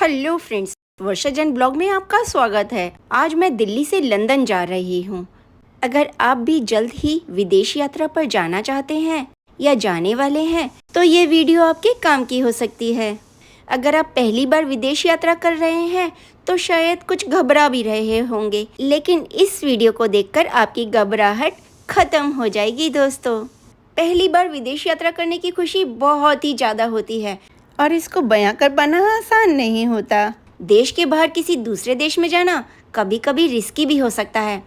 Hello friends, वर्षा Jain blog में आपका स्वागत है। आज मैं दिल्ली से लंदन जा रही हूँ। अगर आप भी जल्द ही विदेश यात्रा पर जाना चाहते हैं या जाने वाले हैं तो ये वीडियो आपके काम की हो सकती है। अगर आप पहली बार विदेश यात्रा कर रहे हैं तो शायद कुछ घबरा भी रहे होंगे, लेकिन इस वीडियो को देखकर आपकी घबराहट खत्म हो जाएगी। दोस्तों, पहली बार विदेश यात्रा करने की खुशी बहुत ही ज़्यादा होती है और इसको बयां कर पाना आसान नहीं होता। देश के बाहर किसी दूसरे देश में जाना कभी कभी रिस्की भी हो सकता है।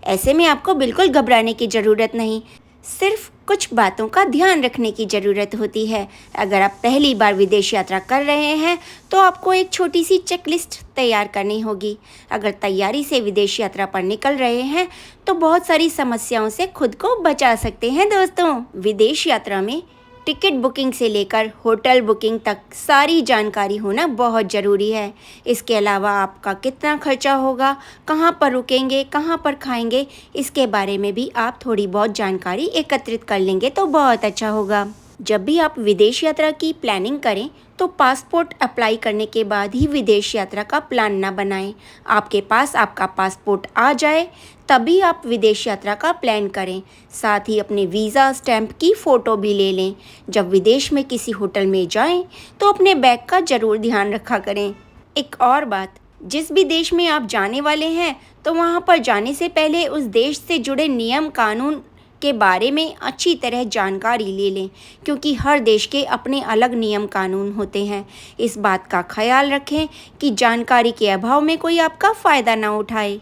ऐसे में आपको बिल्कुल घबराने की ज़रूरत नहीं, सिर्फ कुछ बातों का ध्यान रखने की ज़रूरत होती है। अगर आप पहली बार विदेश यात्रा कर रहे हैं तो आपको एक छोटी सी चेकलिस्ट तैयार करनी होगी। अगर तैयारी से विदेश यात्रा पर निकल रहे हैं तो बहुत सारी समस्याओं से खुद को बचा सकते हैं। दोस्तों, विदेश यात्रा में टिकट बुकिंग से लेकर होटल बुकिंग तक सारी जानकारी होना बहुत ज़रूरी है। इसके अलावा आपका कितना खर्चा होगा, कहाँ पर रुकेंगे, कहाँ पर खाएंगे, इसके बारे में भी आप थोड़ी बहुत जानकारी एकत्रित कर लेंगे तो बहुत अच्छा होगा। जब भी आप विदेश यात्रा की प्लानिंग करें तो पासपोर्ट अप्लाई करने के बाद ही विदेश यात्रा का प्लान ना बनाएं। आपके पास आपका पासपोर्ट आ जाए तभी आप विदेश यात्रा का प्लान करें। साथ ही अपने वीज़ा स्टैंप की फ़ोटो भी ले लें। जब विदेश में किसी होटल में जाएं तो अपने बैग का ज़रूर ध्यान रखा करें। एक और बात, जिस भी देश में आप जाने वाले हैं तो वहाँ पर जाने से पहले उस देश से जुड़े नियम कानून के बारे में अच्छी तरह जानकारी ले लें, क्योंकि हर देश के अपने अलग नियम कानून होते हैं। इस बात का ख्याल रखें कि जानकारी के अभाव में कोई आपका फ़ायदा ना उठाए।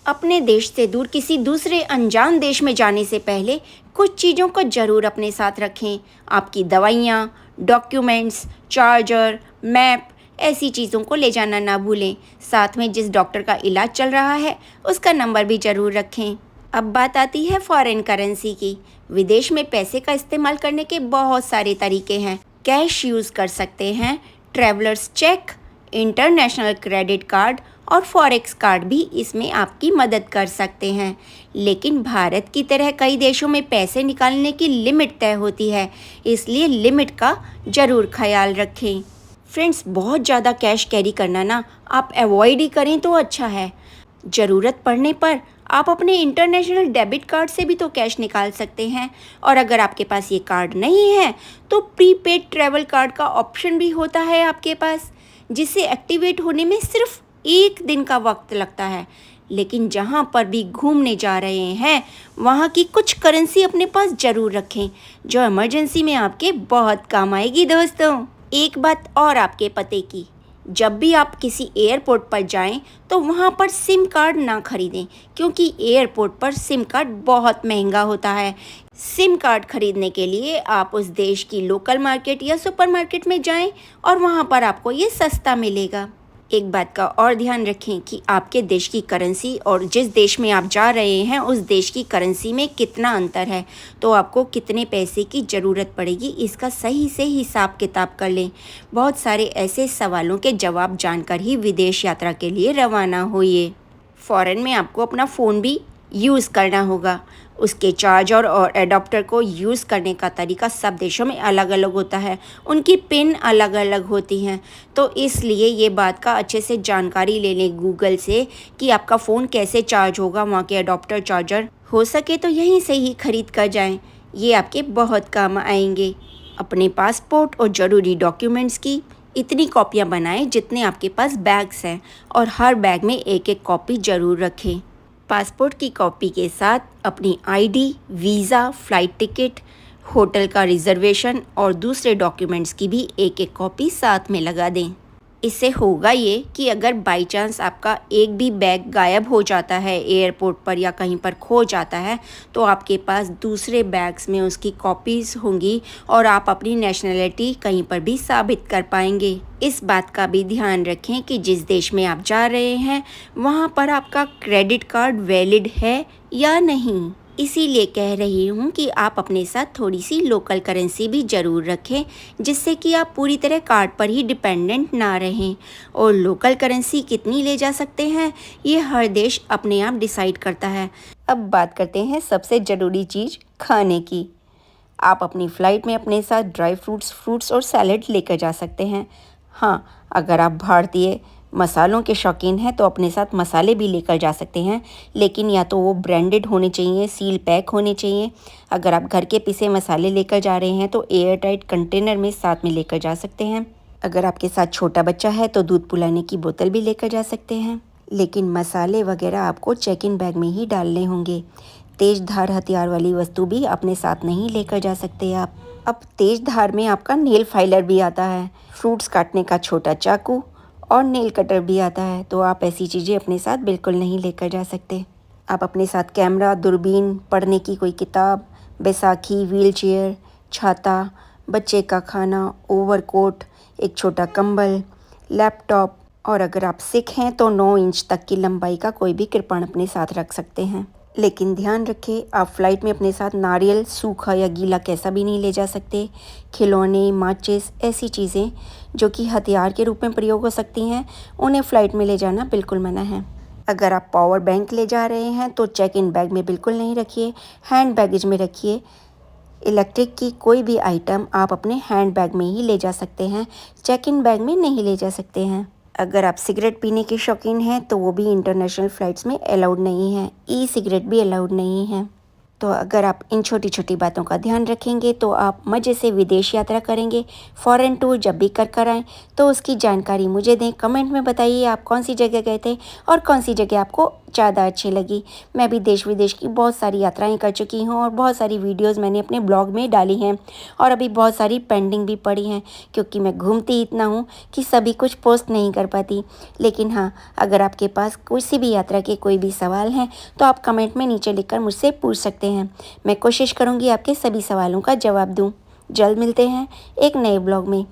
अपने देश से दूर किसी दूसरे अनजान देश में जाने से पहले कुछ चीज़ों को ज़रूर अपने साथ रखें। आपकी दवाइयाँ, डॉक्यूमेंट्स, चार्जर, मैप, ऐसी चीज़ों को ले जाना ना भूलें। साथ में जिस डॉक्टर का इलाज चल रहा है उसका नंबर भी ज़रूर रखें। अब बात आती है फॉरेन करेंसी की। विदेश में पैसे का इस्तेमाल करने के बहुत सारे तरीके हैं। कैश यूज़ कर सकते हैं, travellers cheque, international credit card और फॉरेक्स कार्ड भी इसमें आपकी मदद कर सकते हैं। लेकिन भारत की तरह कई देशों में पैसे निकालने की लिमिट तय होती है, इसलिए लिमिट का ज़रूर ख्याल रखें। फ्रेंड्स, बहुत ज़्यादा कैश कैरी करना ना आप अवॉइड ही करें तो अच्छा है। ज़रूरत पड़ने पर आप अपने इंटरनेशनल डेबिट कार्ड से भी तो कैश निकाल सकते हैं, और अगर आपके पास ये कार्ड नहीं है तो प्रीपेड ट्रैवल कार्ड का ऑप्शन भी होता है आपके पास, जिसे एक्टिवेट होने में सिर्फ 1 दिन का वक्त लगता है। लेकिन जहाँ पर भी घूमने जा रहे हैं वहाँ की कुछ करेंसी अपने पास ज़रूर रखें, जो इमरजेंसी में आपके बहुत काम आएगी। दोस्तों, एक बात और आपके पते की, जब भी आप किसी एयरपोर्ट पर जाएं तो वहां पर सिम कार्ड ना खरीदें, क्योंकि एयरपोर्ट पर सिम कार्ड बहुत महंगा होता है। सिम कार्ड खरीदने के लिए आप उस देश की लोकल मार्केट या सुपरमार्केट में जाएं और वहां पर आपको ये सस्ता मिलेगा। एक बात का और ध्यान रखें कि आपके देश की करेंसी और जिस देश में आप जा रहे हैं उस देश की करेंसी में कितना अंतर है, तो आपको कितने पैसे की ज़रूरत पड़ेगी, इसका सही से हिसाब किताब कर लें। बहुत सारे ऐसे सवालों के जवाब जानकर ही विदेश यात्रा के लिए रवाना होइए। फ़ॉरेन में आपको अपना फ़ोन भी यूज़ करना होगा। उसके चार्जर और एडाप्टर को यूज़ करने का तरीका सब देशों में अलग अलग होता है, उनकी पिन अलग अलग होती हैं, तो इसलिए ये बात का अच्छे से जानकारी ले लें गूगल से कि आपका फ़ोन कैसे चार्ज होगा। वहाँ के एडाप्टर चार्जर हो सके तो यहीं से ही ख़रीद कर जाएं, ये आपके बहुत काम आएंगे। अपने पासपोर्ट और ज़रूरी डॉक्यूमेंट्स की इतनी कॉपियाँ बनाएं जितने आपके पास बैग्स हैं, और हर बैग में एक एक कॉपी ज़रूर रखें। पासपोर्ट की कॉपी के साथ अपनी ID, visa, flight ticket, hotel का रिज़र्वेशन और दूसरे डॉक्यूमेंट्स की भी एक एक कॉपी साथ में लगा दें। इससे होगा ये कि अगर बाई चांस आपका एक भी बैग गायब हो जाता है एयरपोर्ट पर या कहीं पर खो जाता है तो आपके पास दूसरे बैग्स में उसकी कॉपीज़ होंगी और आप अपनी नेशनैलिटी कहीं पर भी साबित कर पाएंगे। इस बात का भी ध्यान रखें कि जिस देश में आप जा रहे हैं वहाँ पर आपका क्रेडिट कार्ड वैलिड है या नहीं। इसीलिए कह रही हूँ कि आप अपने साथ थोड़ी सी लोकल करेंसी भी ज़रूर रखें, जिससे कि आप पूरी तरह कार्ड पर ही डिपेंडेंट ना रहें। और लोकल करेंसी कितनी ले जा सकते हैं ये हर देश अपने आप डिसाइड करता है। अब बात करते हैं सबसे ज़रूरी चीज़, खाने की। आप अपनी फ़्लाइट में अपने साथ ड्राई फ्रूट्स और सैलड लेकर जा सकते हैं। हाँ, अगर आप भारतीय मसालों के शौकीन हैं तो अपने साथ मसाले भी लेकर जा सकते हैं, लेकिन या तो वो ब्रांडेड होने चाहिए, सील पैक होने चाहिए। अगर आप घर के पिसे मसाले लेकर जा रहे हैं तो एयर टाइट कंटेनर में साथ में लेकर जा सकते हैं। अगर आपके साथ छोटा बच्चा है तो दूध पिलाने की बोतल भी लेकर जा सकते हैं, लेकिन मसाले वगैरह आपको चेक इन बैग में ही डालने होंगे। तेज धार हथियार वाली वस्तु भी अपने साथ नहीं लेकर जा सकते आप। अब तेज धार में आपका नेल फाइलर भी आता है, फ्रूट्स काटने का छोटा चाकू और नेल कटर भी आता है, तो आप ऐसी चीज़ें अपने साथ बिल्कुल नहीं लेकर जा सकते। आप अपने साथ कैमरा, दूरबीन, पढ़ने की कोई किताब, बैसाखी, व्हीलचेयर, छाता, बच्चे का खाना, ओवरकोट, एक छोटा कंबल, लैपटॉप और अगर आप सिख हैं तो 9 इंच तक की लंबाई का कोई भी कृपाण अपने साथ रख सकते हैं। लेकिन ध्यान रखें, आप फ्लाइट में अपने साथ नारियल, सूखा या गीला कैसा भी नहीं ले जा सकते। खिलौने, माचिस, ऐसी चीज़ें जो कि हथियार के रूप में प्रयोग हो सकती हैं, उन्हें फ़्लाइट में ले जाना बिल्कुल मना है। अगर आप पावर बैंक ले जा रहे हैं तो चेक इन बैग में बिल्कुल नहीं रखिए, हैंड बैगेज में रखिए। इलेक्ट्रिक की कोई भी आइटम आप अपने हैंड बैग में ही ले जा सकते हैं, चेक इन बैग में नहीं ले जा सकते हैं। अगर आप सिगरेट पीने के शौकीन हैं तो वो भी इंटरनेशनल फ़्लाइट्स में अलाउड नहीं है, ई सिगरेट भी अलाउड नहीं है। तो अगर आप इन छोटी छोटी बातों का ध्यान रखेंगे तो आप मज़े से विदेश यात्रा करेंगे। फ़ॉरेन टूर जब भी कर आएँ तो उसकी जानकारी मुझे दें, कमेंट में बताइए आप कौन सी जगह गए थे और कौन सी जगह आपको ज़्यादा अच्छी लगी। मैं भी देश विदेश की बहुत सारी यात्राएं कर चुकी हूँ और बहुत सारी वीडियोस मैंने अपने ब्लॉग में डाली हैं और अभी बहुत सारी पेंडिंग भी पड़ी हैं, क्योंकि मैं घूमती इतना हूँ कि सभी कुछ पोस्ट नहीं कर पाती। लेकिन हाँ, अगर आपके पास किसी भी यात्रा के कोई भी सवाल हैं तो आप कमेंट में नीचे लिखकर मुझसे पूछ सकते हैं। मैं कोशिश करूँगी आपके सभी सवालों का जवाब दूँ। जल्द मिलते हैं एक नए ब्लॉग में।